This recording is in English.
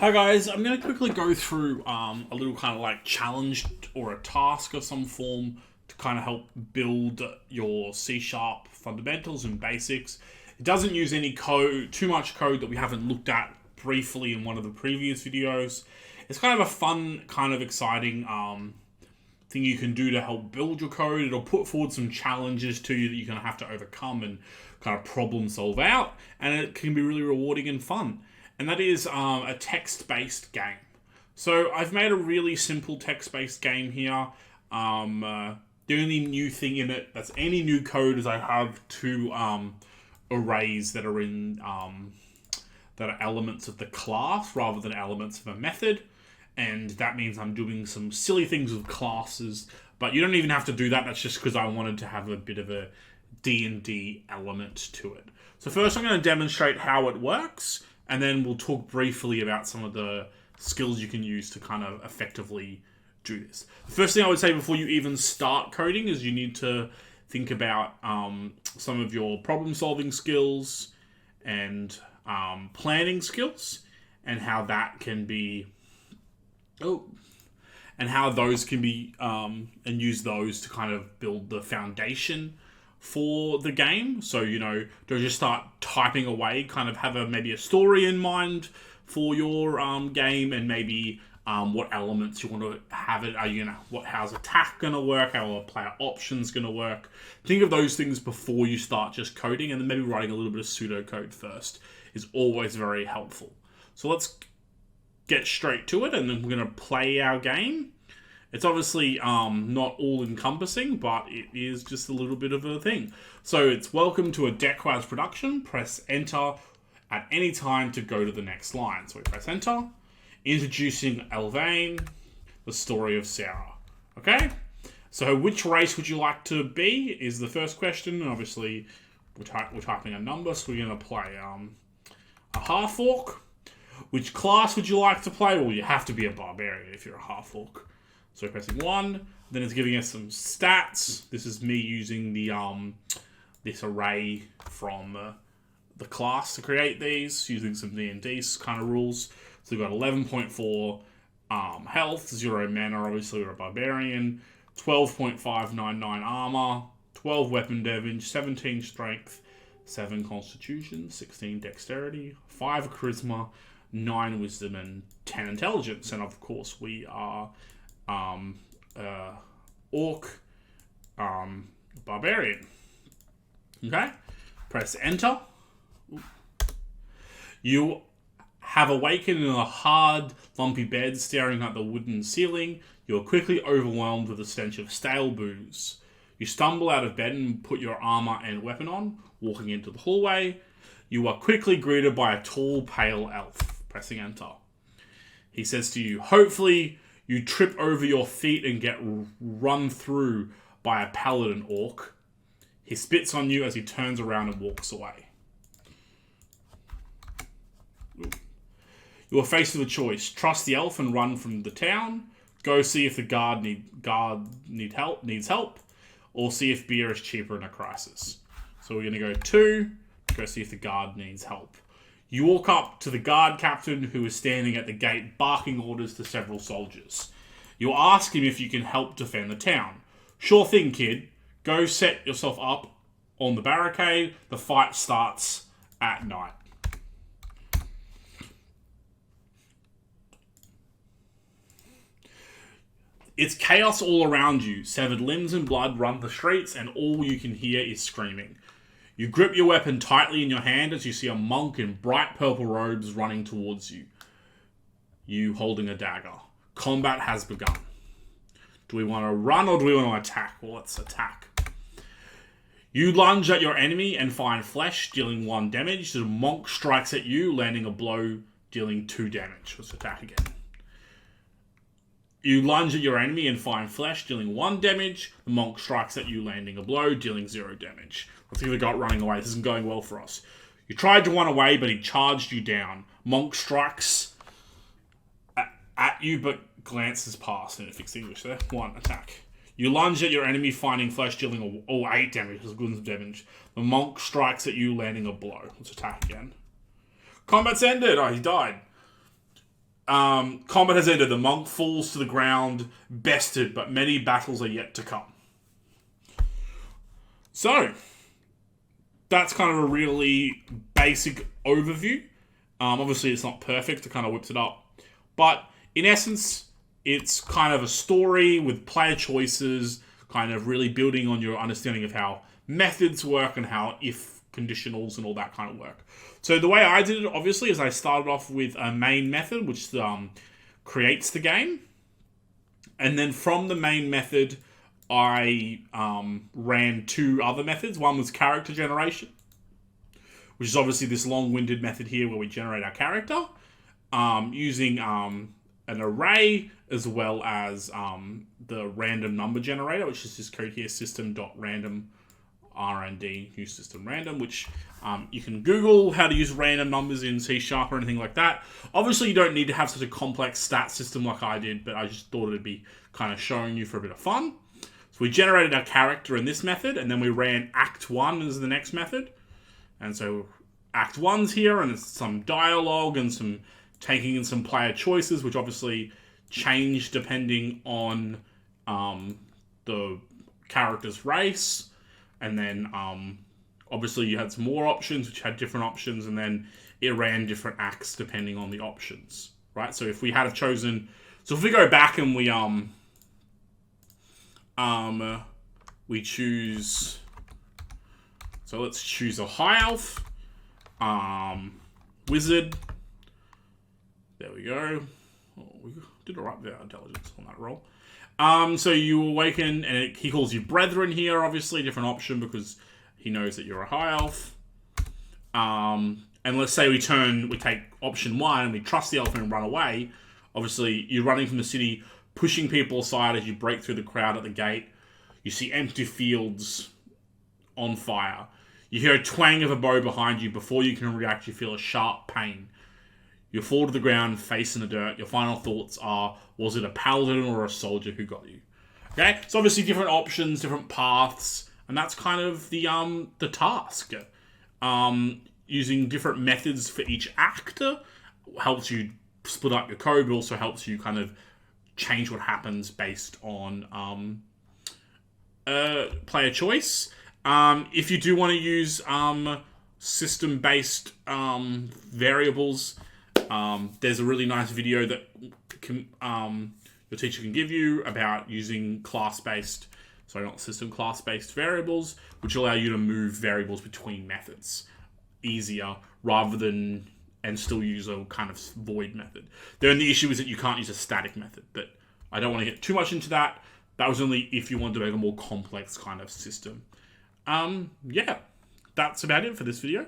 Hi guys, I'm going to quickly go through a little kind of like challenge or a task of some form to kind of help build your C# fundamentals and basics. It doesn't use any code, too much code that we haven't looked at briefly in one of the previous videos. It's kind of a fun, kind of exciting thing you can do to help build your code. It'll put forward some challenges to you that you're going to have to overcome and kind of problem solve out, and it can be really rewarding and fun. And that is a text-based game. So I've made a really simple text-based game here. The only new thing in it, that's any new code, is I have two arrays that are in that are elements of the class rather than elements of a method. And that means I'm doing some silly things with classes, but you don't even have to do that. That's just because I wanted to have a bit of a D&D element to it. So first I'm going to demonstrate how it works, and then we'll talk briefly about some of the skills you can use to kind of effectively do this. The first thing I would say before you even start coding is you need to think about some of your problem-solving skills and planning skills, and how that can be... and how those can be, and use those to kind of build the foundation for the game. So, don't just start typing away, kind of have maybe a story in mind for your game, and maybe what elements you want to have it. How's attack going to work? How are player options going to work? Think of those things before you start just coding, and then maybe writing a little bit of pseudocode first is always very helpful. So let's get straight to it, and then we're going to play our game. It's obviously not all-encompassing, but it is just a little bit of a thing. So it's welcome to a Deckwaz production. Press enter at any time to go to the next line. So we press enter. Introducing Elvain, the story of Sarah. Okay? So which race would you like to be is the first question. And obviously, we're typing a number, so we're going to play a half-orc. Which class would you like to play? Well, you have to be a barbarian if you're a half-orc. So pressing 1, then it's giving us some stats. This is me using the this array from the class to create these, using some D&D kind of rules. So we've got 11.4 health, 0 mana, obviously we're a barbarian, 12.599 armor, 12 weapon damage, 17 strength, 7 constitution, 16 dexterity, 5 charisma, 9 wisdom, and 10 intelligence. And of course we are orc barbarian. Okay? Press enter. You have awakened in a hard, lumpy bed staring at the wooden ceiling. You are quickly overwhelmed with the stench of stale booze. You stumble out of bed and put your armor and weapon on, walking into the hallway. You are quickly greeted by a tall, pale elf. Pressing enter. He says to you, hopefully you trip over your feet and get run through by a paladin orc. He spits on you as he turns around and walks away. You are faced with a choice. Trust the elf and run from the town. Go see if the guard needs help. Or see if beer is cheaper in a crisis. So we're going to go 2. Go see if the guard needs help. You walk up to the guard captain who is standing at the gate barking orders to several soldiers. You ask him if you can help defend the town. Sure thing, kid. Go set yourself up on the barricade. The fight starts at night. It's chaos all around you. Severed limbs and blood run the streets, and all you can hear is screaming. You grip your weapon tightly in your hand as you see a monk in bright purple robes running towards you. You holding a dagger. Combat has begun. Do we want to run or do we want to attack? Well, let's attack. You lunge at your enemy and find flesh, dealing 1 damage. The monk strikes at you, landing a blow, dealing 2 damage. Let's attack again. You lunge at your enemy and find flesh, dealing 1 damage. The monk strikes at you, landing a blow, dealing 0 damage. Let's see if the guy running away. This isn't going well for us. You tried to run away, but he charged you down. Monk strikes at you, but glances past, and it fixed English there. 1, attack. You lunge at your enemy, finding flesh, dealing 8 damage. That's good damage. The monk strikes at you, landing a blow. Let's attack again. Combat's ended. Oh, he died. Combat has ended. The monk falls to the ground, bested, but many battles are yet to come. So, that's kind of a really basic overview. Obviously, it's not perfect. It kind of whips it up. But, in essence, it's kind of a story with player choices, kind of really building on your understanding of how methods work and how if conditionals and all that kind of work. So the way I did it, obviously, is I started off with a main method, which creates the game. And then from the main method, I ran two other methods. One was character generation, which is obviously this long-winded method here where we generate our character using an array as well as the random number generator, which is this code here, system.random rnd new system random, which you can Google how to use random numbers in C# or anything like that. Obviously, you don't need to have such a complex stat system like I did, but I just thought it'd be kind of showing you for a bit of fun. So we generated our character in this method, and then we ran Act 1 as the next method. And so Act 1's here, and it's some dialogue and some taking in some player choices, which obviously change depending on the character's race. And then obviously you had some more options, which had different options, and then it ran different acts depending on the options, right? So if we had chosen, so if we go back and we choose, so let's choose a high elf, wizard. There we go. Oh, we did all right with our intelligence on that roll. So you awaken, and he calls you brethren here, obviously, different option because he knows that you're a high elf. And let's say we take option 1 and we trust the elf and run away. Obviously, you're running from the city, pushing people aside as you break through the crowd at the gate. You see empty fields on fire. You hear a twang of a bow behind you. Before you can react, you feel a sharp pain. You fall to the ground, face in the dirt. Your final thoughts are, was it a paladin or a soldier who got you? Okay, so obviously different options, different paths, and that's kind of the task. Using different methods for each actor helps you split up your code, but also helps you kind of change what happens based on player choice. If you do want to use system-based variables, there's a really nice video that your teacher can give you about using class-based, sorry, not system, class-based variables, which allow you to move variables between methods easier rather than, and still use a kind of void method. The only issue is that you can't use a static method, but I don't want to get too much into that. That was only if you wanted to make a more complex kind of system. Yeah, that's about it for this video.